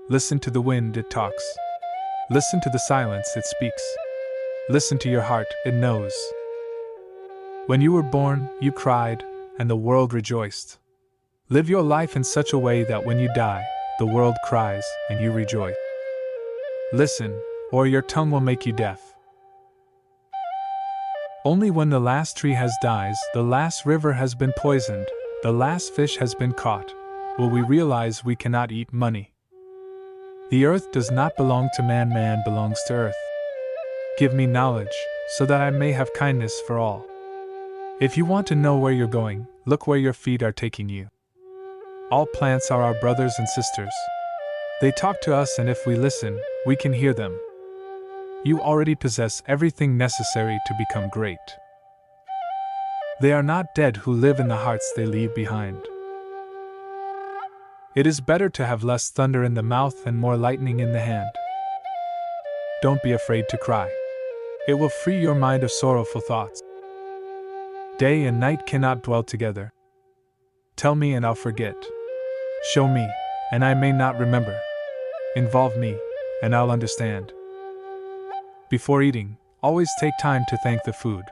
Listen to the wind, it talks. Listen to the silence, it speaks. Listen to your heart, it knows. When you were born, you cried, and the world rejoiced. Live your life in such a way that when you die, the world cries, and you rejoice. Listen, or your tongue will make you deaf. Only when the last tree has died, the last river has been poisoned, the last fish has been caught, will we realize we cannot eat money. The earth does not belong to man, man belongs to earth. Give me knowledge, so that I may have kindness for all. If you want to know where you're going, look where your feet are taking you. All plants are our brothers and sisters. They talk to us, and if we listen, we can hear them. You already possess everything necessary to become great. They are not dead who live in the hearts they leave behind. It is better to have less thunder in the mouth and more lightning in the hand. Don't be afraid to cry. It will free your mind of sorrowful thoughts. Day and night cannot dwell together. Tell me and I'll forget. Show me, and I may not remember. Involve me, and I'll understand. Before eating, always take time to thank the food.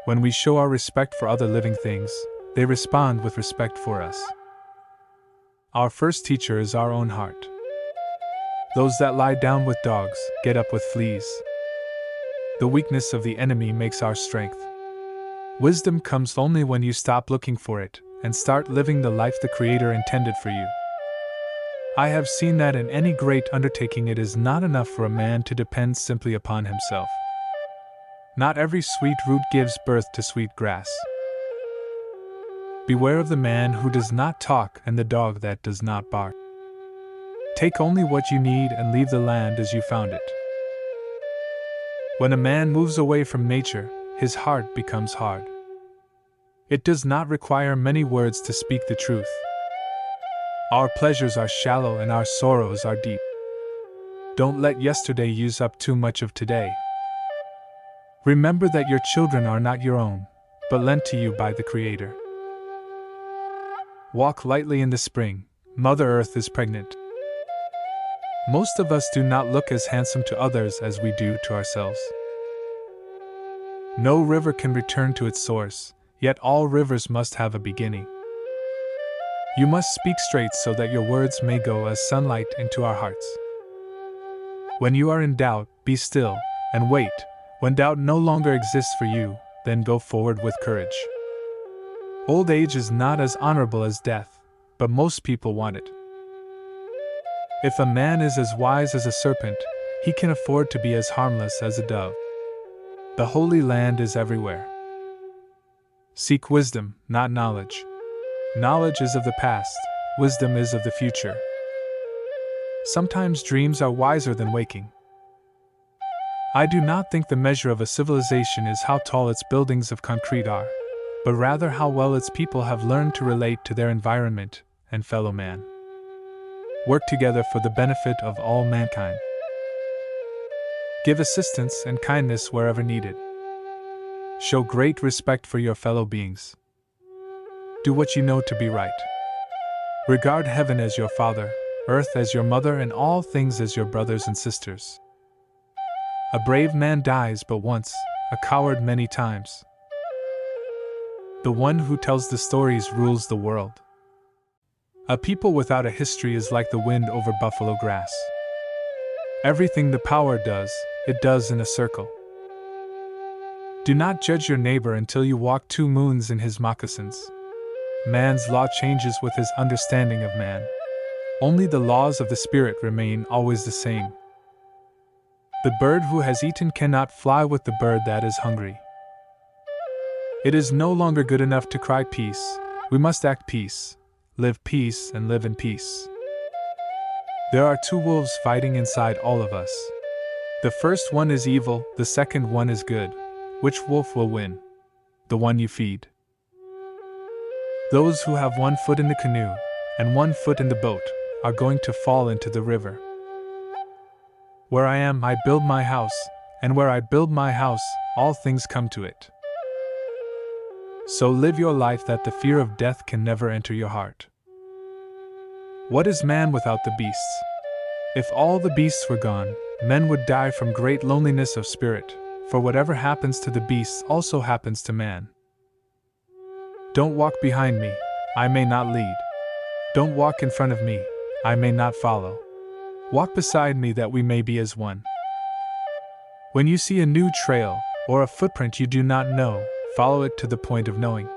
When we show our respect for other living things, they respond with respect for us. Our first teacher is our own heart. Those that lie down with dogs get up with fleas. The weakness of the enemy makes our strength. Wisdom comes only when you stop looking for it and start living the life the Creator intended for you. I have seen that in any great undertaking it is not enough for a man to depend simply upon himself. Not every sweet root gives birth to sweet grass. Beware of the man who does not talk and the dog that does not bark. Take only what you need and leave the land as you found it. When a man moves away from nature, his heart becomes hard. It does not require many words to speak the truth. Our pleasures are shallow and our sorrows are deep. Don't let yesterday use up too much of today. Remember that your children are not your own, but lent to you by the Creator. Walk lightly in the spring, Mother Earth is pregnant. Most of us do not look as handsome to others as we do to ourselves. No river can return to its source, yet all rivers must have a beginning. You must speak straight so that your words may go as sunlight into our hearts. When you are in doubt, be still, and wait. When doubt no longer exists for you, then go forward with courage. Old age is not as honorable as death, but most people want it. If a man is as wise as a serpent, he can afford to be as harmless as a dove. The Holy Land is everywhere. Seek wisdom, not knowledge. Knowledge is of the past, wisdom is of the future. Sometimes dreams are wiser than waking. I do not think the measure of a civilization is how tall its buildings of concrete are, but rather how well its people have learned to relate to their environment and fellow man. Work together for the benefit of all mankind. Give assistance and kindness wherever needed. Show great respect for your fellow beings. Do what you know to be right. Regard heaven as your father, earth as your mother, and all things as your brothers and sisters. A brave man dies but once, a coward many times. The one who tells the stories rules the world. A people without a history is like the wind over buffalo grass. Everything the power does, it does in a circle. Do not judge your neighbor until you walk 2 moons in his moccasins. Man's law changes with his understanding of man. Only the laws of the Spirit remain always the same. The bird who has eaten cannot fly with the bird that is hungry. It is no longer good enough to cry peace, we must act peace, live peace and live in peace. There are 2 wolves fighting inside all of us. The first one is evil, the second one is good. Which wolf will win? The one you feed. Those who have 1 foot in the canoe and 1 foot in the boat are going to fall into the river. Where I am, I build my house, and where I build my house, all things come to it. So live your life that the fear of death can never enter your heart. What is man without the beasts? If all the beasts were gone, men would die from great loneliness of spirit, for whatever happens to the beasts also happens to man. Don't walk behind me, I may not lead. Don't walk in front of me, I may not follow. Walk beside me that we may be as one. When you see a new trail, or a footprint you do not know, follow it to the point of knowing.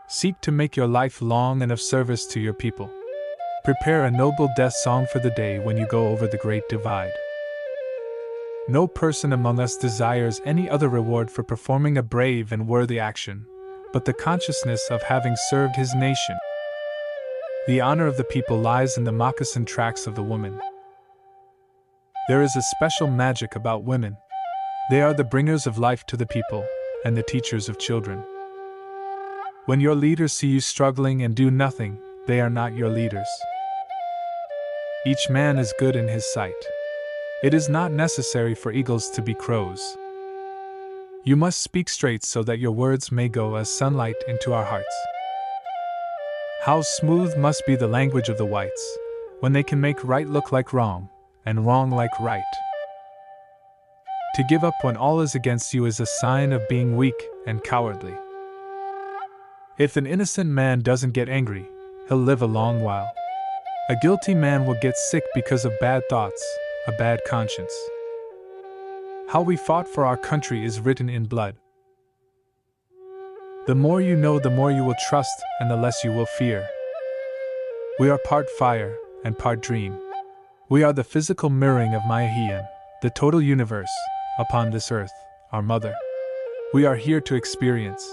Seek to make your life long and of service to your people. Prepare a noble death song for the day when you go over the great divide. No person among us desires any other reward for performing a brave and worthy action, but the consciousness of having served his nation. The honor of the people lies in the moccasin tracks of the woman. There is a special magic about women. They are the bringers of life to the people, and the teachers of children. When your leaders see you struggling and do nothing, they are not your leaders. Each man is good in his sight. It is not necessary for eagles to be crows. You must speak straight so that your words may go as sunlight into our hearts. How smooth must be the language of the whites, when they can make right look like wrong, and wrong like right. To give up when all is against you is a sign of being weak and cowardly. If an innocent man doesn't get angry, he'll live a long while. A guilty man will get sick because of bad thoughts, a bad conscience. How we fought for our country is written in blood. The more you know, the more you will trust, and the less you will fear. We are part fire and part dream. We are the physical mirroring of Mayahian, the total universe, upon this earth, our mother. We are here to experience.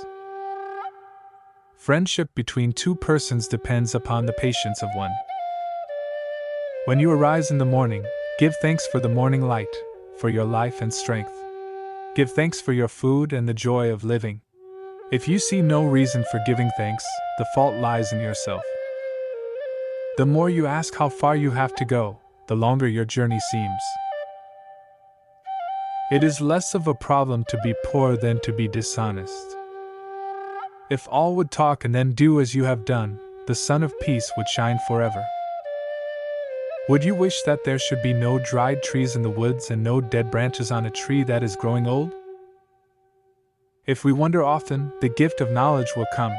Friendship between two persons depends upon the patience of one. When you arise in the morning, give thanks for the morning light, for your life and strength. Give thanks for your food and the joy of living. If you see no reason for giving thanks, the fault lies in yourself. The more you ask how far you have to go, the longer your journey seems. It is less of a problem to be poor than to be dishonest. If all would talk and then do as you have done, the sun of peace would shine forever. Would you wish that there should be no dried trees in the woods and no dead branches on a tree that is growing old? If we wonder often, the gift of knowledge will come,